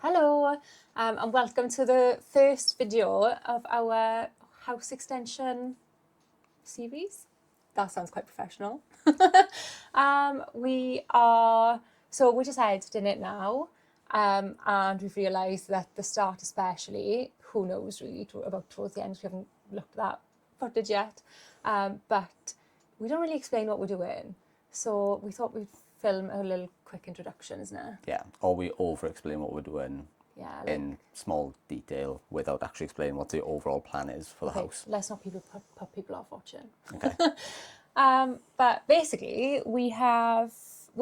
Hello, and welcome to the first video of our house extension series. That sounds quite professional. We decided in it now, and we've realised that the start especially, who knows really about towards the end, we haven't looked at that footage yet, but we don't really explain what we're doing. So we thought we'd film a little quick introduction, isn't it? Yeah, or we over-explain what we're doing Yeah, in small detail without actually explaining what the overall plan is for the house. Let's not put people off watching. Okay. But basically, we're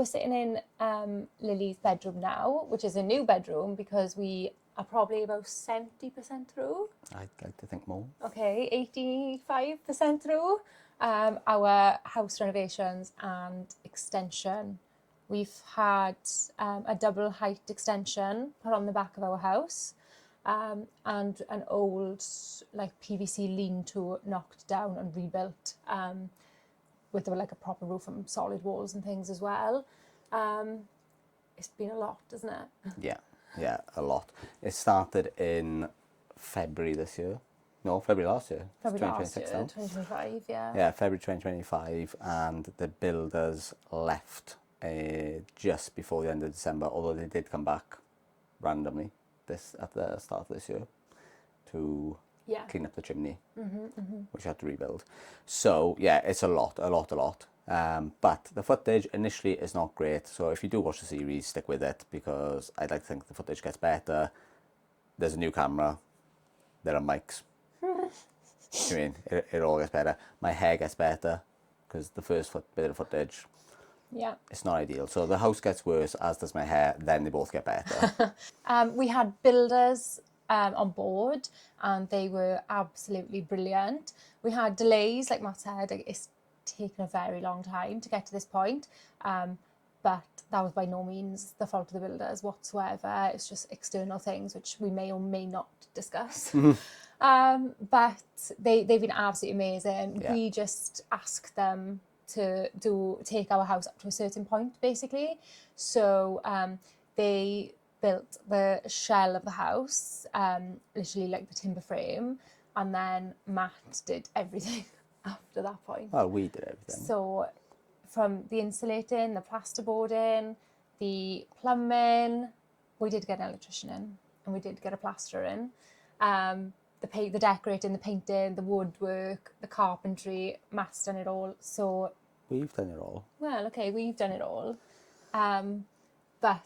sitting in Lily's bedroom now, which is a new bedroom because we are probably about 70% through. I'd like to think more. Okay, 85% through our house renovations and extension. We've had a double height extension put on the back of our house, and an old PVC lean-to knocked down and rebuilt, with a proper roof and solid walls and things as well. It's been a lot, isn't it? Yeah, a lot. It started in February this year. No, February last year. February last year, 2025, yeah. Yeah, February 2025, and the builders left just before the end of December, although they did come back randomly at the start of this year to clean up the chimney, which I had to rebuild. So yeah, it's a lot. But the footage initially is not great, so if you do watch the series, stick with it, because I'd like to think the footage gets better. There's a new camera, there are mics. I mean, it all gets better. My hair gets better, because the first bit of footage, it's not ideal. So the house gets worse, as does my hair, then they both get better. We had builders on board, and they were absolutely brilliant. We had delays, like Matt said, it's taken a very long time to get to this point, but that was by no means the fault of the builders whatsoever. It's just external things which we may or may not discuss. But they've been absolutely amazing. Yeah. We just asked them to take our house up to a certain point, basically. So they built the shell of the house, literally like the timber frame, and then Matt did everything after that point. Well, we did everything. So from the insulating, the plasterboarding, the plumbing, we did get an electrician in, and we did get a plasterer in. The decorating, the painting, the woodwork, the carpentry, Matt's done it all. So we've done it all. Well, okay, we've done it all. But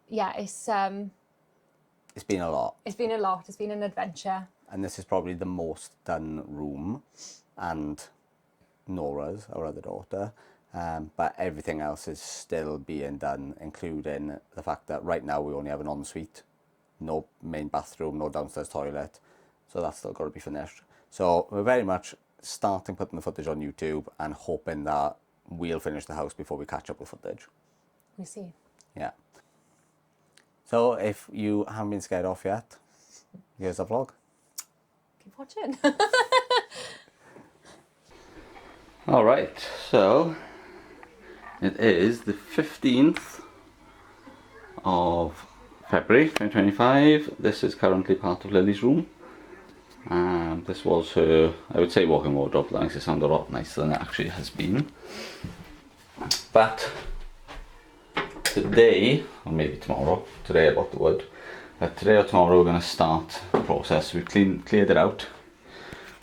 yeah, it's been a lot. It's been a lot. It's been an adventure. And this is probably the most done room, and Nora's, our other daughter. But everything else is still being done, including the fact that right now we only have an ensuite, no main bathroom, no downstairs toilet. So that's still got to be finished. So we're very much starting putting the footage on YouTube and hoping that we'll finish the house before we catch up with footage. We'll see. Yeah. So if you haven't been scared off yet, here's the vlog. Keep watching. All right, so it is the 15th of February 2025. This is currently part of Lily's room. This was her, I would say, walk-in wardrobe. That makes it sound a lot nicer than it actually has been. But today, or maybe tomorrow, today I bought the wood, but today or tomorrow we're going to start the process. We've cleared it out.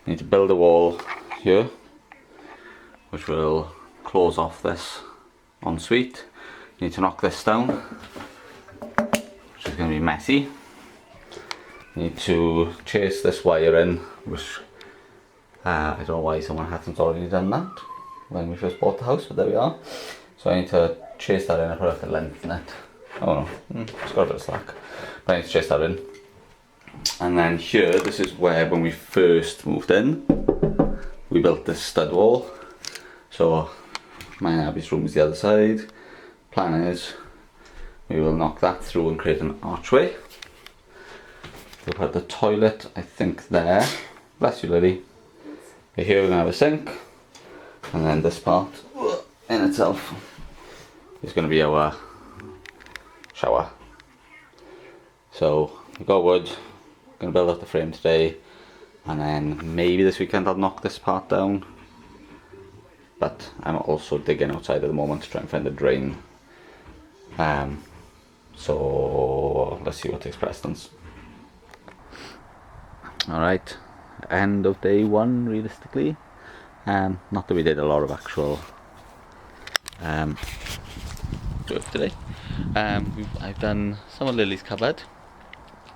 We need to build a wall here, which will close off this ensuite. Need to knock this down, which is going to be messy. Need to chase this wire in, which I don't know why someone hasn't already done that when we first bought the house, but there we are. So I need to chase that in. I put a length in it. Oh no, it's got a bit of slack. But I need to chase that in. And then here, this is where when we first moved in, we built this stud wall. So mine and Abby's room is the other side. Plan is we will knock that through and create an archway. We'll put the toilet, I think, there. Bless you, Lily. Okay, here we're going to have a sink, and then this part in itself is going to be our shower. So we got wood, gonna build up the frame today, and then maybe this weekend I'll knock this part down. But I'm also digging outside at the moment to try and find a drain. So let's see what takes precedence. Alright, end of day one realistically. Not that we did a lot of actual work today. I've done some of Lily's cupboard,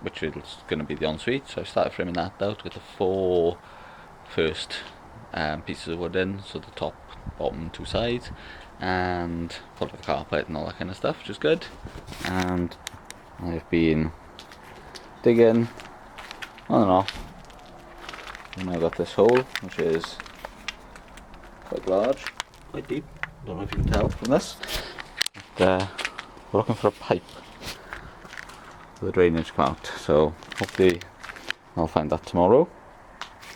which is going to be the ensuite. So I started framing that out with the 4 first pieces of wood in, so the top, bottom, 2 sides, and put up the carpet and all that kind of stuff, which is good. And I've been digging on and off, and I've got this hole, which is quite large, quite deep. Don't know if you can tell from this. But, we're looking for a pipe for the drainage to come out, so hopefully I'll find that tomorrow.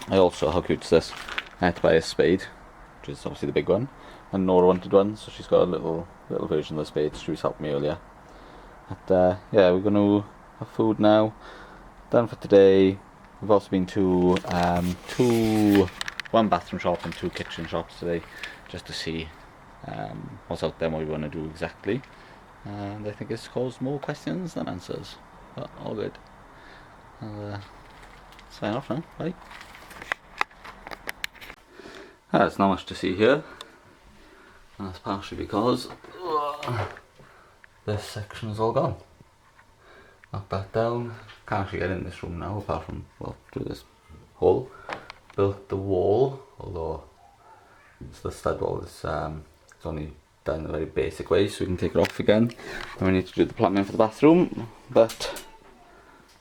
I also, how cute is this? I had to buy a spade, which is obviously the big one, and Nora wanted one, so she's got a little version of the spade. She was helping me earlier. But yeah, we're going to have food now. Done for today. We've also been to one bathroom shop and 2 kitchen shops today, just to see what's out there and what we want to do exactly. And I think it's caused more questions than answers, but all good. I'll sign off now. Bye. There's not much to see here, and that's partially because this section is all gone. Knocked that down. Can't actually get in this room now apart from, well, through this hole. Built the wall, although it's the stud wall. It's only done in a very basic way, so we can take it off again. And we need to do the plumbing for the bathroom, but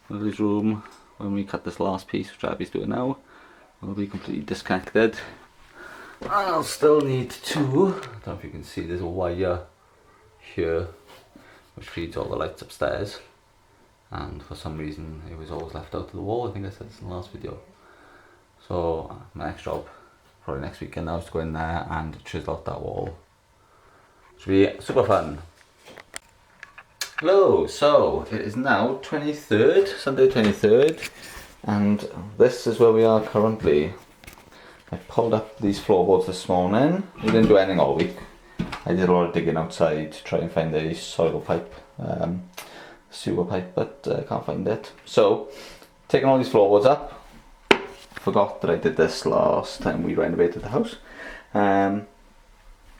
Lily's room, when we cut this last piece, which Abby's doing now, will be completely disconnected. I'll still need to, I don't know if you can see, there's a wire here which feeds all the lights upstairs, and for some reason it was always left out of the wall. I think I said this in the last video. So my next job, probably next weekend now, is to go in there and chisel out that wall. Should be super fun. Hello, so it is now 23rd, Sunday 23rd, and this is where we are currently. I pulled up these floorboards this morning. We didn't do anything all week. I did a lot of digging outside to try and find a soil pipe, sewer pipe, but can't find it. So, taking all these floorboards up. Forgot that I did this last time we renovated the house.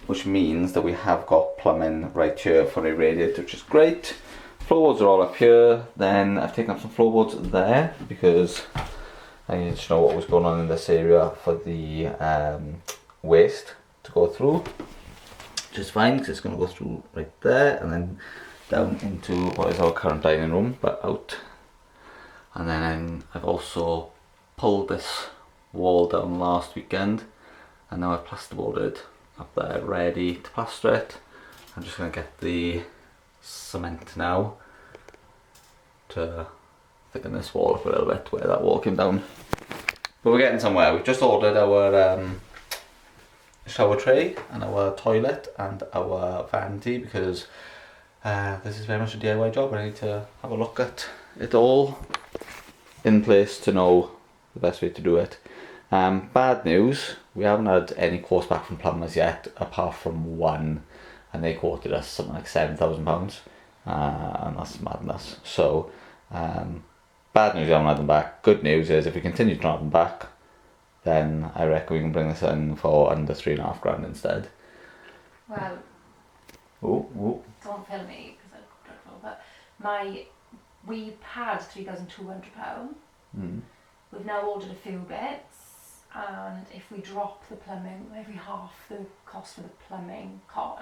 Which means that we have got plumbing right here for a radiator, which is great. Floorboards are all up here. Then I've taken up some floorboards there because I needed to know what was going on in this area for the waste to go through, which is fine because it's going to go through right there and then down into what is our current dining room, but out. And then I've also pulled this wall down last weekend, and now I've plasterboarded up there ready to plaster it. I'm just going to get the cement now to thicken this wall up a little bit where that wall came down. But we're getting somewhere. We've just ordered our shower tray and our toilet and our vanity because this is very much a DIY job. I need to have a look at it all in place to know the best way to do it. Bad news, we haven't had any quotes back from plumbers yet apart from one, and they quoted us something like £7,000, and that's madness. So bad news, we haven't had them back. Good news is if we continue to not have them back, then I reckon we can bring this in for under £3,500 instead. Well, don't film me because I'm dreadful, but we had £3,200. We've now ordered a few bits, and if we drop the plumbing, maybe half the cost for the plumbing, what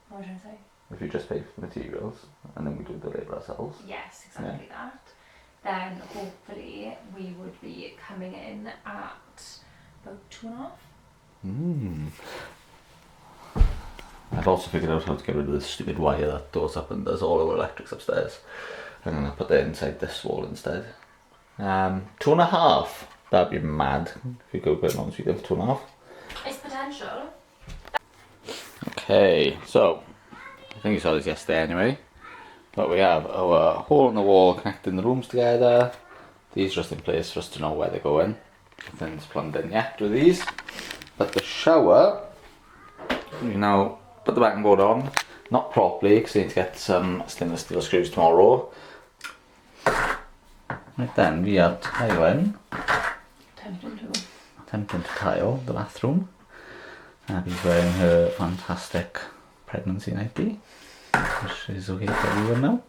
was I trying to say? If you just pay for the materials and then we do the labour ourselves. Yes, exactly that. Then hopefully we would be coming in at about 2.5. I've also figured out how to get rid of this stupid wire that goes up and does all our electrics upstairs. I'm going to put that inside this wall instead. 2.5. That'd be mad if you go put it on speed of 2.5. It's potential. Okay, so I think you saw this yesterday anyway. But we have our hole in the wall connecting the rooms together. These just in place for us to know where they're going. Nothing's plumbed in yet with these. But the shower, we now put the backing board on. Not properly because I need to get some stainless steel screws tomorrow. Right then, we are tiling. Attempting to tile the bathroom. Abby's wearing her fantastic pregnancy nightie, which is okay for everyone now.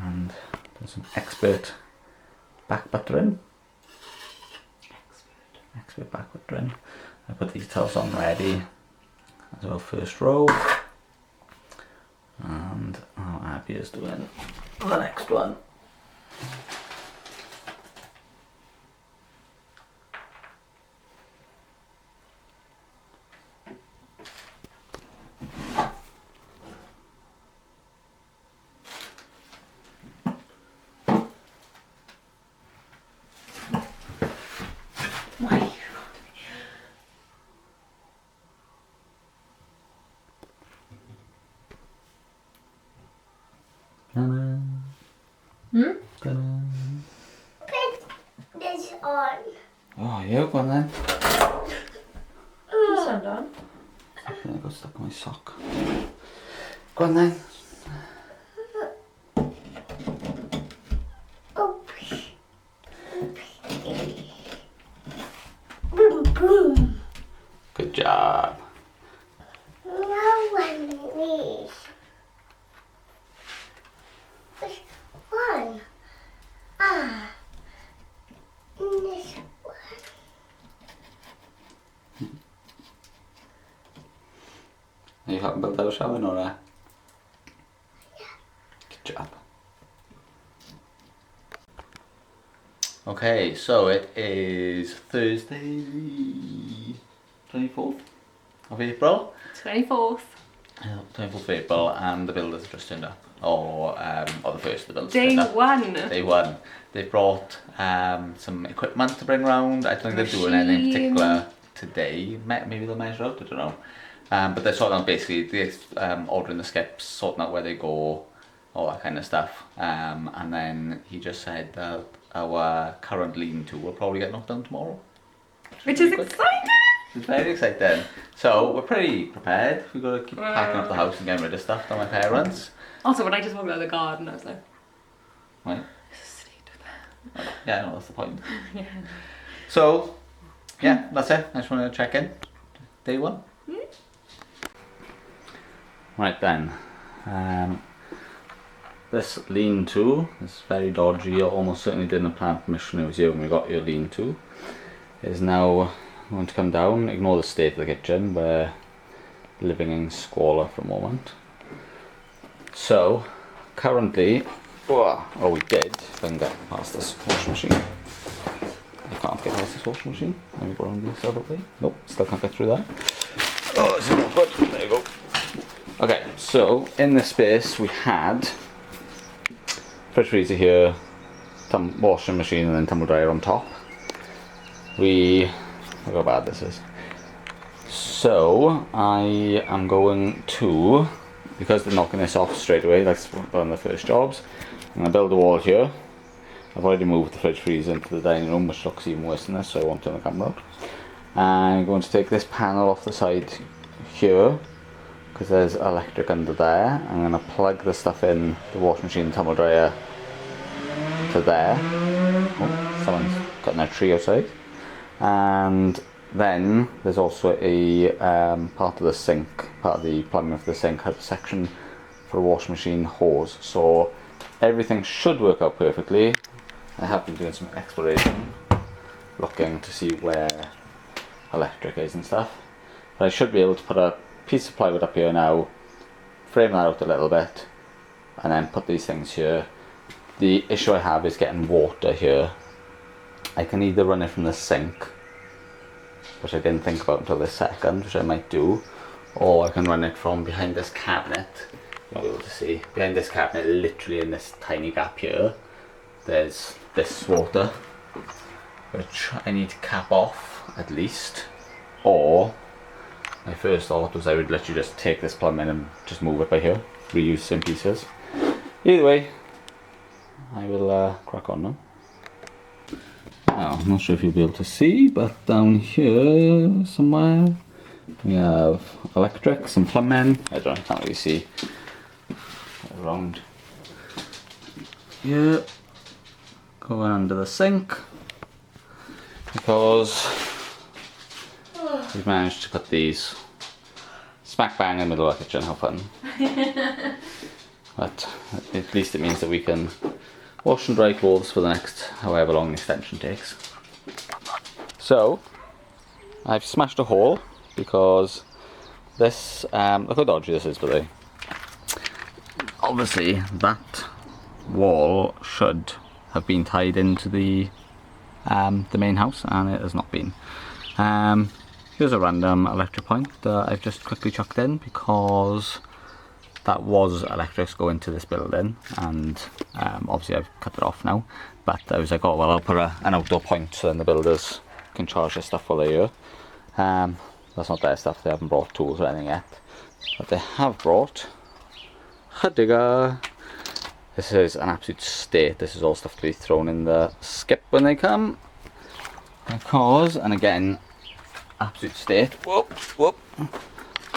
And there's some expert back buttering. Expert back buttering. I put these tiles on ready as well, first row. And now Abby is doing the next one. Put this on. Oh, yeah, go on then. Stand on. I got stuck in my sock. Go on then. Boom, boom. Good job. Now one of these. Which one? This one. You haven't built our shower, Nora? Yeah. Good job. Okay, so it is Thursday, 24th of April. 24th. 24th of April, and the builders have just turned up. Or the first of the builders Day turned up. one. Day one. They brought some equipment to bring round. I don't think they're doing anything Machine. particular today. Maybe they'll measure out, I don't know. But they're sorting out basically, they're ordering the skips, sorting out where they go, all that kind of stuff. And then he just said that our current lean-to will probably get knocked down tomorrow. Which is Pretty good. exciting. It's very exciting. So we're pretty prepared. We've got to keep packing up the house and getting rid of stuff to my parents. Also, when I just walked out of the garden, I was like, Right? Yeah, no, that's the point. yeah. So, yeah, that's it. I just wanted to check in. Day one. Right then. This lean-to is very dodgy. You almost certainly didn't plan permission. It was you when we got your lean-to. Is now going to come down. Ignore the state of the kitchen. We're living in squalor for a moment. So, currently, we did. If I can get past this washing machine. I can't get past this washing machine. Let me go around this other way. Nope, still can't get through that. Oh, this is not good. There you go. Okay, so in this space we had fridge freezer here, washing machine, and then tumble dryer on top. Look how bad this is. So I am going to, because they're knocking this off straight away, that's one of the first jobs, I'm going to build a wall here. I've already moved the fridge freezer into the dining room, which looks even worse than this, so I won't turn the camera out. And I'm going to take this panel off the side here, because there's electric under there. I'm going to plug the stuff in, the washing machine and tumble dryer, to there. Oh, someone's cutting a tree outside. And then there's also a part of the sink, part of the plumbing of the sink has a section for a washing machine hose. So everything should work out perfectly. I have been doing some exploration, looking to see where electric is and stuff. But I should be able to put a piece of plywood up here now, frame that out a little bit, and then put these things here. The issue I have is getting water here. I can either run it from the sink, which I didn't think about until this second, which I might do, or I can run it from behind this cabinet. You'll be able to see, behind this cabinet, literally in this tiny gap here, there's this water, which I need to cap off at least, or my first thought was I would literally just take this plumb in and just move it by here. reuse some pieces. Either way, I will crack on now. Now, I'm not sure if you'll be able to see, but down here somewhere we have electric, some plumbing. I can't really see around here. Going under the sink because we've managed to put these smack bang in the middle of the kitchen. How fun! But at least it means that we can wash and dry clothes for the next however long the extension takes. So I've smashed a hole because this, look how dodgy this is today. Obviously that wall should have been tied into the main house, and it has not been. Here's a random electric point that I've just quickly chucked in because that was electrics going to this building, and obviously I've cut it off now, but I was like, oh well, I'll put an outdoor point so then the builders can charge their stuff while they're here. That's not their stuff, they haven't brought tools or anything yet, but they have brought a digger. This is an absolute state. This is all stuff to be thrown in the skip when they come, because, and again, absolute state, whoop,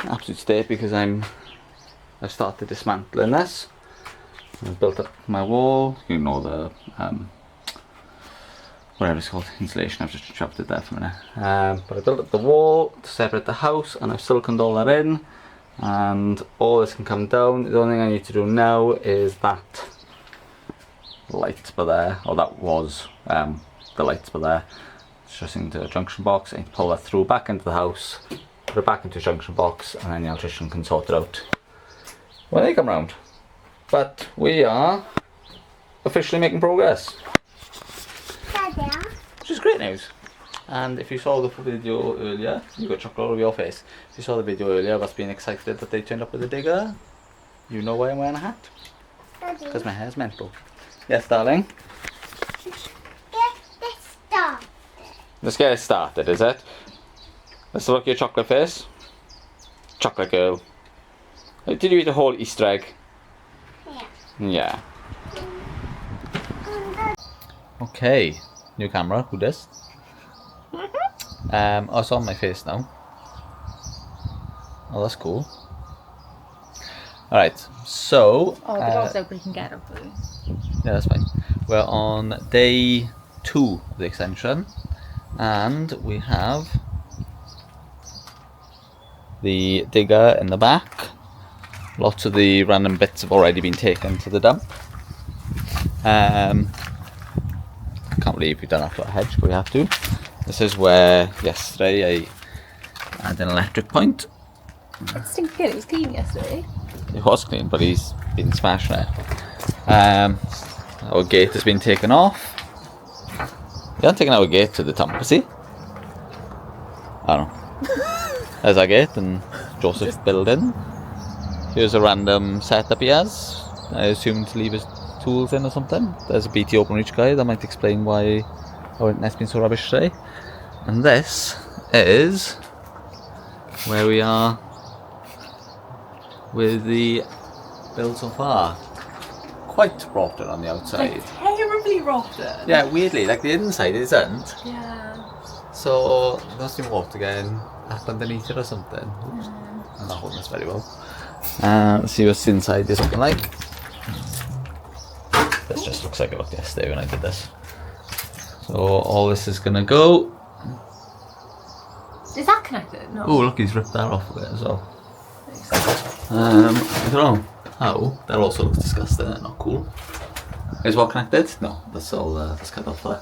absolute state because I've started dismantling this. I've built up my wall, you know, the whatever it's called, insulation. I've just chopped it there for a minute. But I built up the wall to separate the house, and I've siliconed all that in, and all this can come down. The only thing I need to do now is that light bar there, or that was the light bar there. It's just into a junction box. I pull that through back into the house, put it back into a junction box, and then the electrician can sort it out when they come round. But we are officially making progress, which is great news. And if you saw the video earlier, you got chocolate all over your face. If you saw the video earlier, I was being excited that they turned up with a digger. You know why I'm wearing a hat? Because my hair's mental. Yes, darling? Let's get it started, is it? Let's look at your chocolate face. Chocolate girl. Did you eat a whole Easter egg? Yeah. Okay, new camera, who this? Oh, it's on my face now. Oh, that's cool. Alright, so... Oh, the dog's out, but you can get up. Yeah, that's fine. We're on day 2 of the extension, and we have the digger in the back. Lots of the random bits have already been taken to the dump. Can't believe we've done that to our hedge, but we have to. This is where yesterday I had an electric point. It's stinking. It was clean yesterday. It was clean, but he's been smashing it. Our gate has been taken off. You haven't taken our gate to the top, has he? I don't know. There's our gate and Joseph's building. Here's a random setup he has. I assume to leave his tools in or something. There's a BT OpenReach guy that might explain why our internet's been so rubbish today. And this is where we are with the build so far. Quite rotten on the outside. Like, terribly rotten. Yeah, weirdly, like the inside isn't. Yeah. So there must be water getting up underneath it or something. Oops. I'm not holding this very well. Let's see what inside is looking like. This just looks like it looked yesterday when I did this. So all this is gonna go. Is that connected? No. Oh look, he's ripped that off of it as well. I don't know how. That also looks disgusting and not cool. Is what connected? No, that's all. That's cut off there.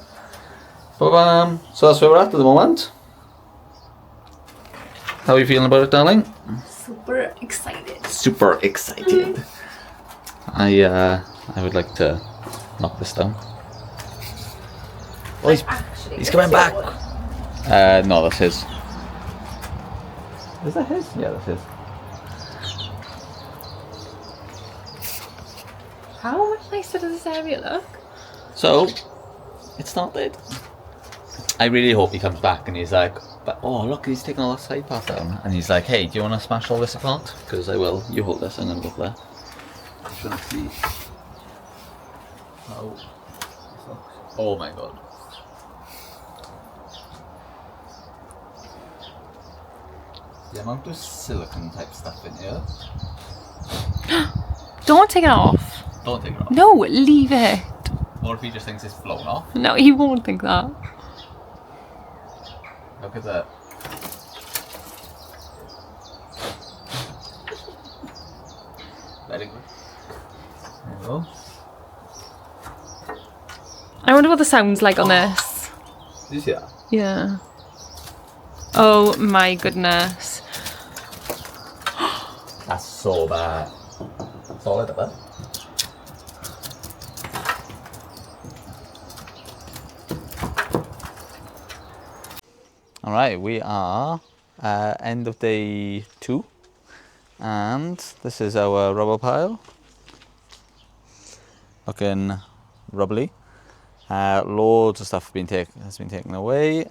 But so that's where we're at the moment. How are you feeling about it, darling? Super excited. Super excited. I would like to knock this down. Oh, he's coming back. No, that's his. Is that his? Yeah, that's his. How much nicer does this area look? So, it started. I really hope he comes back and he's like, but oh look, he's taking all that side path down. And he's like, hey, do you want to smash all this apart? Because I will. You hold this, I'm going to go up there. trying to see how. Oh my god. The amount of silicone type stuff in here. Don't take it off. Don't take it off. No, leave it. What if he just thinks it's flown off? No, he won't think that. Look at that. Very good. There you go. I wonder what the sound's like on this. Did you see that? Yeah. Oh my goodness. That's so bad. Solid at that. Alright, we are end of day 2 and this is our rubber pile. Looking rubbly. Loads of stuff has been taken away.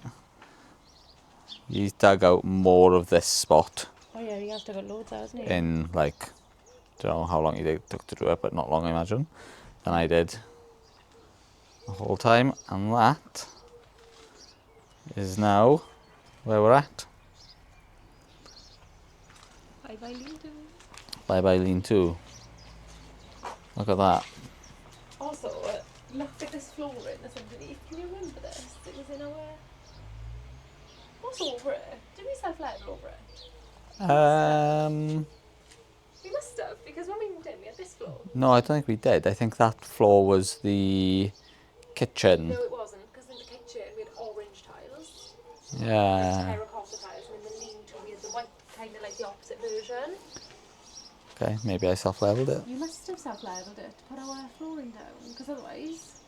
He's dug out more of this spot. Oh yeah, he has to got loads, hasn't he? In like, don't know how long he took to do it, but not long I imagine, than I did the whole time. And that is now where we're at. Bye bye, lean to. Bye bye lean to. Look at that. Also, look at this flooring that's underneath. Can you remember this? It was in our... What's over it? Did we self-level over it? We must have, because when we moved in, we had this floor. No, I don't think we did. I think that floor was the kitchen. No, it wasn't, because in the kitchen we had orange tiles. Yeah. Terracotta tiles, and in the lean-to we had the white, kind of like the opposite version. Okay, maybe I self-leveled it. You must have self-leveled it to put our flooring down, because otherwise...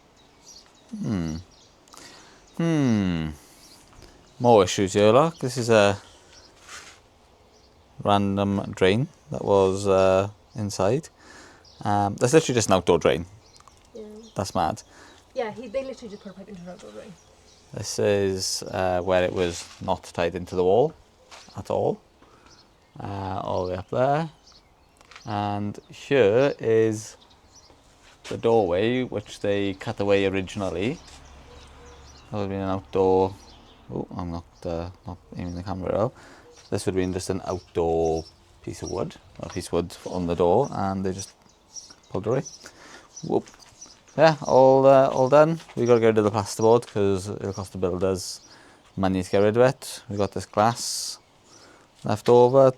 More issues here, look. This is a random drain that was inside. That's literally just an outdoor drain. Yeah. That's mad. Yeah, they literally just put a pipe into an outdoor drain. This is where it was not tied into the wall at all. All the way up there. And here is the doorway which they cut away originally. That would have been an outdoor. Oh, I'm not aiming the camera out. This would have been just an outdoor piece of wood, on the door, and they just pulled it away. Whoop. Yeah, all done. We got to get rid of the plasterboard because it'll cost the builders money to get rid of it. We got this glass left over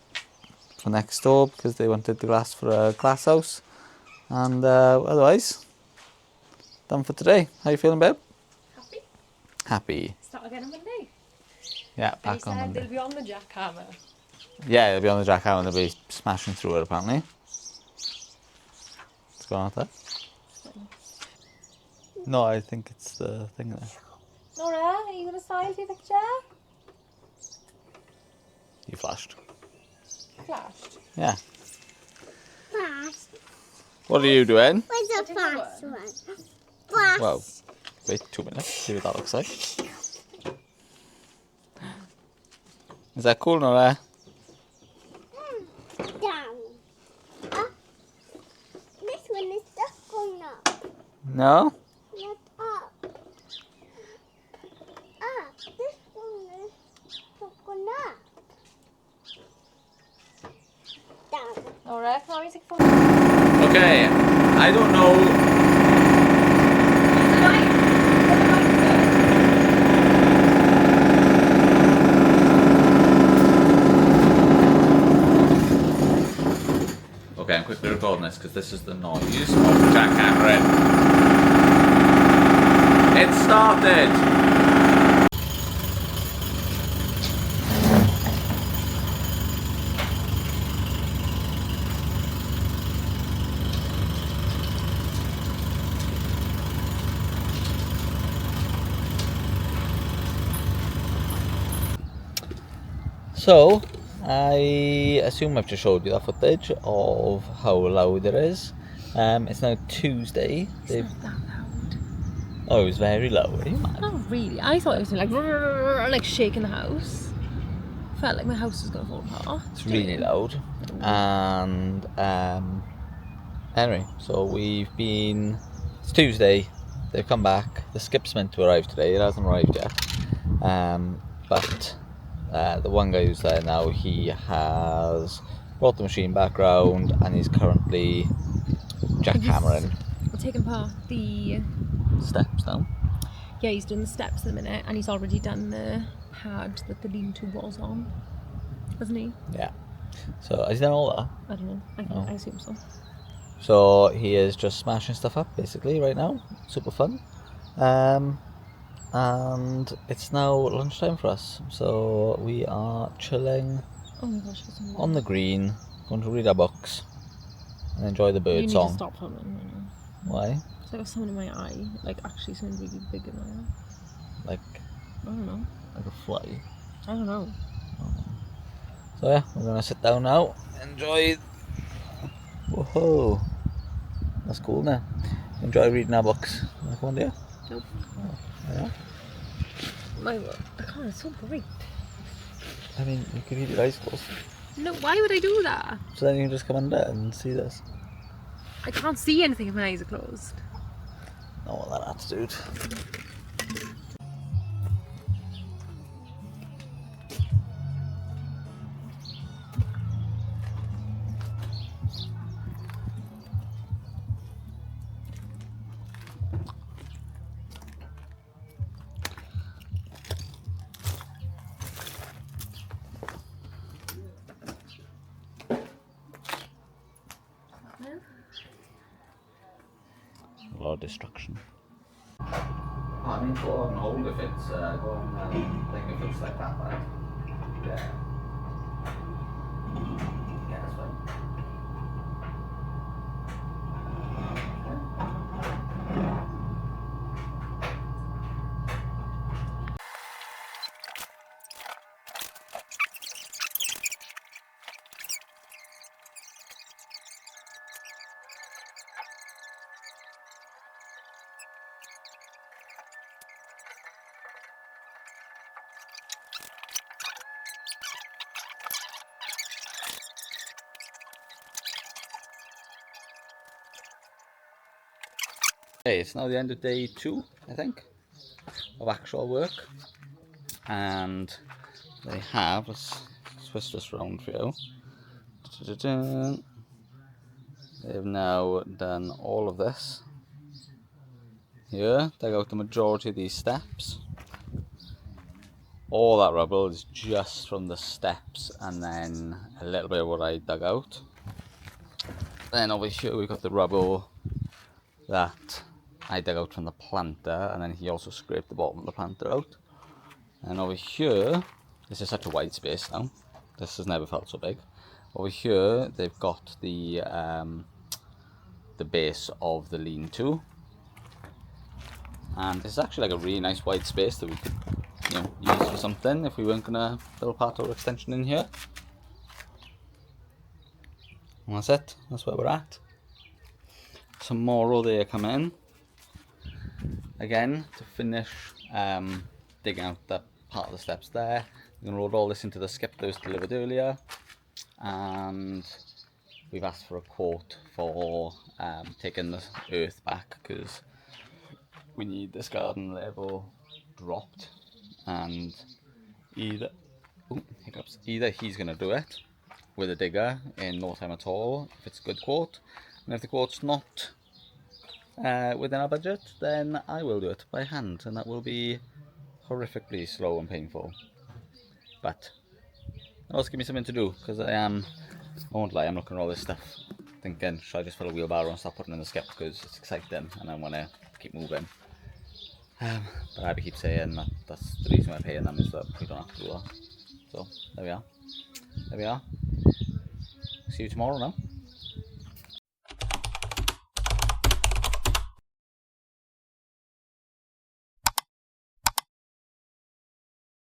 for next door because they wanted the glass for a glass house, and otherwise done for today. How you feeling, babe? Happy? Happy. Start again on Monday. Yeah, And back he on said Monday. they'll be on the jackhammer. Yeah, they'll be on the jackhammer and they'll be smashing through it apparently. What's going on with that? No, I think it's the thing there. Nora, are you going to smile for your picture? You flashed. Flashed. Yeah. Fast. What are you doing? Where's the I'll take a fast one. one? Fast. Well, wait 2 minutes, see what that looks like. Is that cool, Nora? Down. This one is just going up. No? Not up. This one is going up. Down. Nora, can I take a photo? Okay, I don't know. Okay, I'm quickly recording this because this is the noise of jackhammering. It started! So, I assume I've just showed you that footage of how loud it is. It's now Tuesday. It's not that loud. Oh, it was very loud. Are you mad? Not really. I thought it was like shaking the house. Felt like my house was going to fall apart. It's really loud. And Anyway, so it's Tuesday, they've come back, the skip's meant to arrive today, it hasn't arrived yet, but the one guy who's there now, he has brought the machine back round and he's currently jackhammering Taking part the steps now. Yeah, he's doing the steps in a minute, and he's already done the pad that the lean-to was on, hasn't he? Yeah. So has he done all that? I don't know. I assume so. So he is just smashing stuff up basically right now. Super fun. And it's now lunchtime for us. So we are chilling Oh my gosh, on the green, going to read our books and enjoy the bird you song. need to stop filming right now. Why? It's like I've something in my eye, like actually something really big in my eye. Like I don't know. a fly. I don't know. So yeah, we're gonna sit down now, enjoy. Whoa, that's cool, man. Enjoy reading our books. Wanna come on there? Nope. Oh, yeah. I can't. It's so bright. I mean, you could keep your eyes closed. No, why would I do that? So then you can just come under and see this. I can't see anything if my eyes are closed. Not with that attitude. A lot of destruction. I mean, go on hold if it's, go on thing if it's like that bad. Yeah. Yeah, that's fine. Okay, it's now the end of day 2, I think, of actual work, and they have, let's twist this round for you. Da-da-da-da. They've now done all of this here, dug out the majority of these steps. All that rubble is just from the steps and then a little bit of what I dug out. Then over here we've got the rubble that I dug out from the planter, and then he also scraped the bottom of the planter out. And over here, this is such a wide space now, this has never felt so big. Over here they've got the base of the lean-to, and it's actually like a really nice wide space that we could, you know, use for something if we weren't gonna build part of our extension in here. And that's it, that's where we're at. Tomorrow they come in again to finish digging out that part of the steps there. We're going to load all this into the skip that was delivered earlier, and we've asked for a quote for taking the earth back because we need this garden level dropped, and either he's going to do it with a digger in no time at all if it's a good quote, and if the quote's not within our budget, then I will do it by hand, and that will be horrifically slow and painful, but it'll also give me something to do, because I won't lie, I'm looking at all this stuff thinking, should I just fill a wheelbarrow and start putting in the skip because it's exciting and I want to keep moving. But I keep saying that's the reason we're paying them, is that we don't have to do that. So there we are. See you tomorrow now.